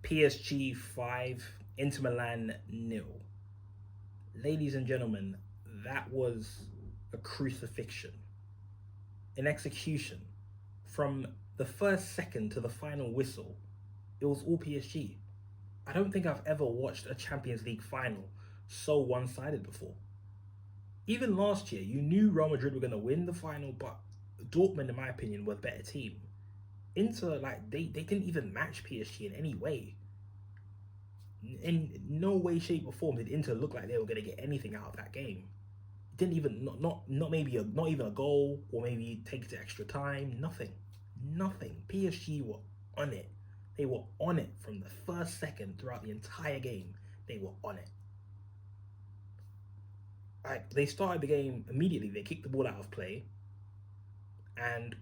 PSG 5, Inter Milan nil. Ladies and gentlemen, that was a crucifixion, an execution. From the first second to the final whistle, it was all PSG. I don't think I've ever watched a Champions League final so one sided before. Even last year, you knew Real Madrid were going to win the final, but Dortmund, in my opinion, were a better team. Inter, like, they didn't even match PSG in any way. In no way, shape, or form did Inter look like they were going to get anything out of that game. It didn't even, not maybe, not even a goal, or maybe take it to extra time. Nothing. PSG were on it. They were on it from the first second throughout the entire game. They were on it. Like, they started the game immediately. They kicked the ball out of play, and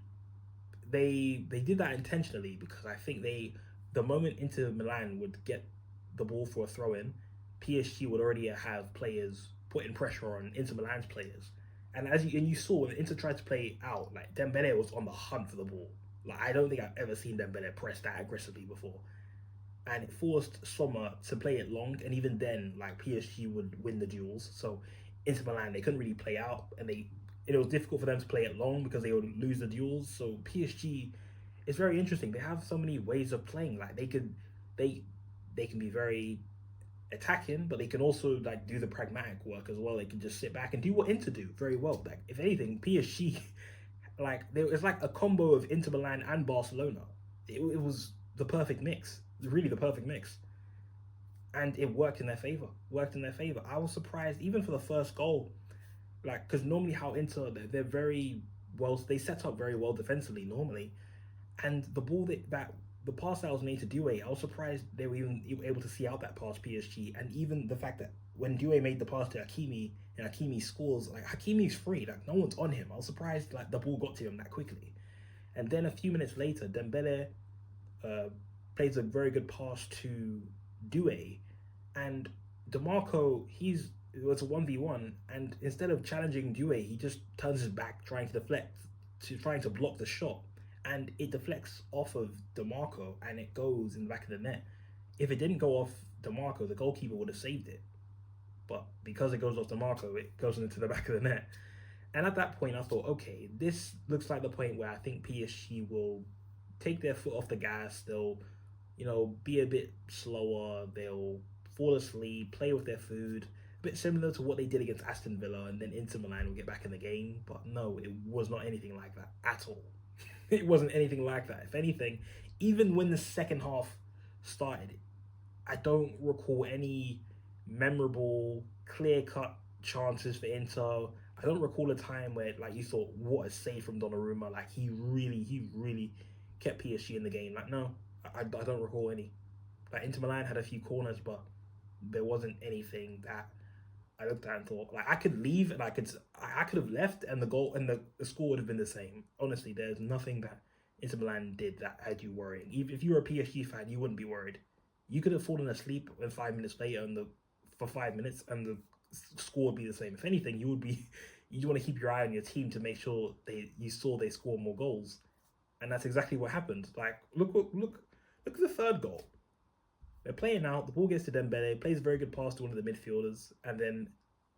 they did that intentionally because I think the moment Inter Milan would get the ball for a throw in, PSG would already have players putting pressure on Inter Milan's players. And you saw when Inter tried to play out, like Dembele was on the hunt for the ball. Like, I don't think I've ever seen Dembele press that aggressively before. And it forced Sommer to play it long, and even then, like, PSG would win the duels. So Inter Milan, they couldn't really play out, and it was difficult for them to play it long because they would lose the duels. So PSG, it's very interesting. They have so many ways of playing. Like, they can be very attacking, but they can also like do the pragmatic work as well. They can just sit back and do what Inter do very well. Like, if anything, PSG, like, it's like a combo of Inter Milan and Barcelona. It was the perfect mix. Really the perfect mix. And it worked in their favor. I was surprised even for the first goal, like, because normally how Inter, they're very well, they set up very well defensively normally, and the ball that the pass that was made to Due, I was surprised they were even able to see out that pass PSG, and even the fact that when Due made the pass to Hakimi and Hakimi scores, like, Hakimi's free, like, no one's on him. I was surprised like the ball got to him that quickly, and then a few minutes later, Dembele uh, plays a very good pass to Due, and DeMarco, it was a 1v1, and instead of challenging Due, he just turns his back trying to deflect, trying to block the shot, and it deflects off of DeMarco and it goes in the back of the net. If it didn't go off DeMarco, the goalkeeper would have saved it, but because it goes off DeMarco, it goes into the back of the net. And at that point, I thought, okay, this looks like the point where I think PSG will take their foot off the gas. They'll, be a bit slower. They'll fall asleep, play with their food, a bit similar to what they did against Aston Villa, and then Inter Milan will get back in the game. But no, it was not anything like that at all. It wasn't anything like that. If anything, even when the second half started, I don't recall any memorable, clear-cut chances for Inter. I don't recall a time where, like, you thought, what a save from Donnarumma. Like, he really kept PSG in the game. Like, no, I don't recall any. Like, Inter Milan had a few corners, but there wasn't anything that I looked at and thought, like, I could leave and I could have left and the goal and the score would have been the same. Honestly, there's nothing that Inter Milan did that had you worrying. Even if you were a PSG fan, you wouldn't be worried. You could have fallen asleep and 5 minutes later for 5 minutes and the score would be the same. If anything, you want to keep your eye on your team to make sure you saw they score more goals, and that's exactly what happened. Like, look at the third goal. They're playing out, the ball gets to Dembele, plays a very good pass to one of the midfielders, and then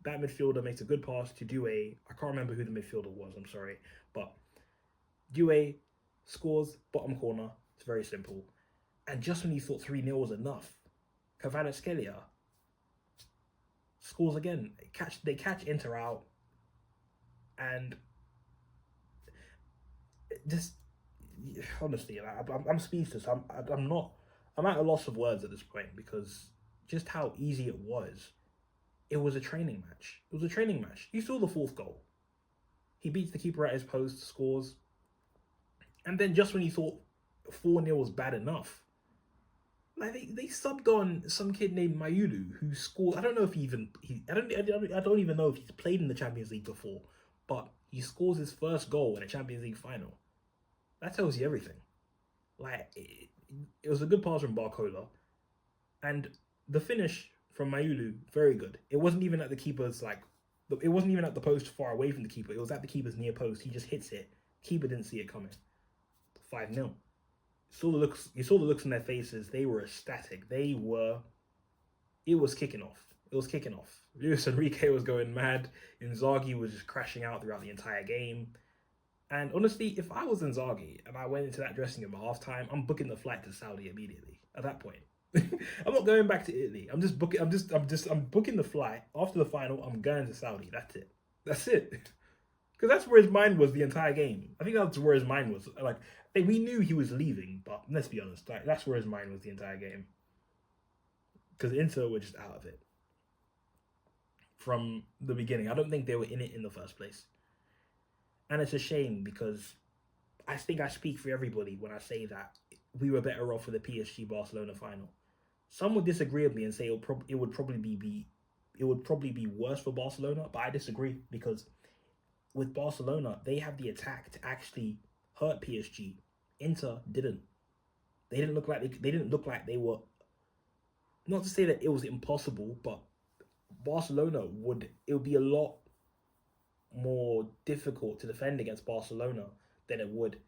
that midfielder makes a good pass to Due. I can't remember who the midfielder was, I'm sorry. But Due scores, bottom corner. It's very simple. And just when you thought 3-0 was enough, Kvaratskhelia scores again. They catch Inter out, and just, honestly, I'm speechless. I'm at a loss of words at this point because just how easy it was. It was a training match. You saw the fourth goal. He beats the keeper at his post, scores. And then just when you thought 4-0 was bad enough, like, they subbed on some kid named Mayulu who scored. I don't know if I don't even know if he's played in the Champions League before, but he scores his first goal in a Champions League final. That tells you everything. Like, it was a good pass from Barcola, and the finish from Mayulu, very good. It wasn't even at the keeper's, it wasn't even at the post far away from the keeper. It was at the keeper's near post. He just hits it. Keeper didn't see it coming. 5-0. saw the looks. You saw the looks in their faces. They were ecstatic. They were. It was kicking off. It was kicking off. Luis Enrique was going mad. Inzaghi was just crashing out throughout the entire game. And honestly, if I was Inzaghi and I went into that dressing room at halftime, I'm booking the flight to Saudi immediately. At that point, I'm not going back to Italy. I'm just booking. I'm booking the flight after the final. I'm going to Saudi. That's it. That's it. Because that's where his mind was the entire game. I think that's where his mind was. Like, we knew he was leaving, but let's be honest, like, that's where his mind was the entire game. Because Inter were just out of it from the beginning. I don't think they were in it in the first place. And it's a shame because I think I speak for everybody when I say that we were better off for the PSG Barcelona final. Some would disagree with me and say it would probably be worse for Barcelona, but I disagree because with Barcelona, they have the attack to actually hurt PSG. Inter didn't. They didn't look like they were. Not to say that it was impossible, but Barcelona it would be a lot more difficult to defend against Barcelona than it would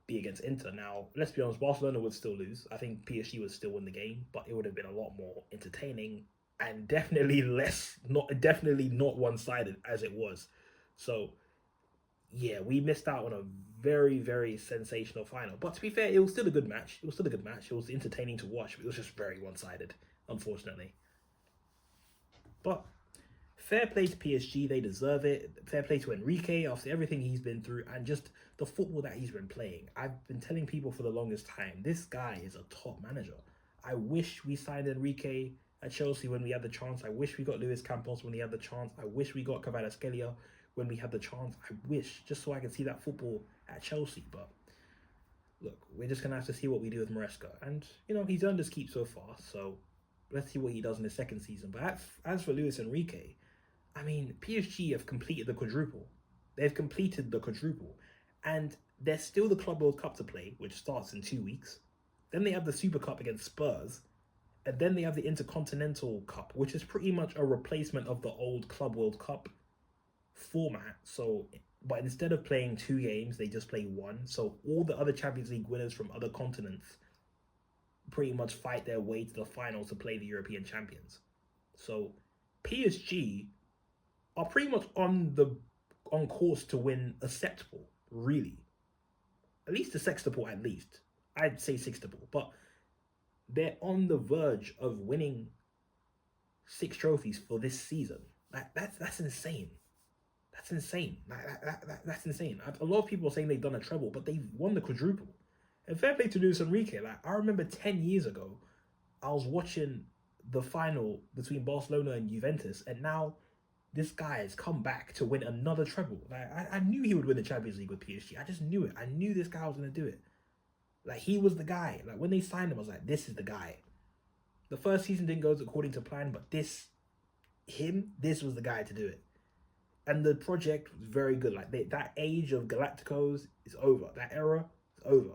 be against Inter. Now, let's be honest, Barcelona would still lose. I think PSG would still win the game, but it would have been a lot more entertaining and definitely not one-sided as it was. So, yeah, we missed out on a very, very sensational final. But to be fair, it was still a good match. It was entertaining to watch, but it was just very one-sided, unfortunately. But fair play to PSG, they deserve it. Fair play to Enrique after everything he's been through and just the football that he's been playing. I've been telling people for the longest time, this guy is a top manager. I wish we signed Enrique at Chelsea when we had the chance. I wish we got Luis Campos when we had the chance. I wish we got Kvaratskhelia when we had the chance. I wish, just so I could see that football at Chelsea. But look, we're just going to have to see what we do with Maresca. And, he's earned his keep so far. So let's see what he does in his second season. But as for Luis Enrique, I mean, PSG have completed the quadruple. They've completed the quadruple. And there's still the Club World Cup to play, which starts in 2 weeks. Then they have the Super Cup against Spurs. And then they have the Intercontinental Cup, which is pretty much a replacement of the old Club World Cup format. But instead of playing 2 games, they just play 1. So all the other Champions League winners from other continents pretty much fight their way to the finals to play the European champions. So PSG are pretty much on course to win a septuple, really. At least a sextuple, at least. I'd say sextuple, but they're on the verge of winning 6 trophies for this season. That's insane. That's insane. That's insane. A lot of people are saying they've done a treble, but they've won the quadruple. And fair play to Luis Enrique. I remember 10 years ago, I was watching the final between Barcelona and Juventus, and now this guy has come back to win another treble. I knew he would win the Champions League with PSG. I just knew it. I knew this guy was going to do it. He was the guy. When they signed him, I was like, this is the guy. The first season didn't go according to plan, but this was the guy to do it. And the project was very good. That age of Galacticos is over. That era is over.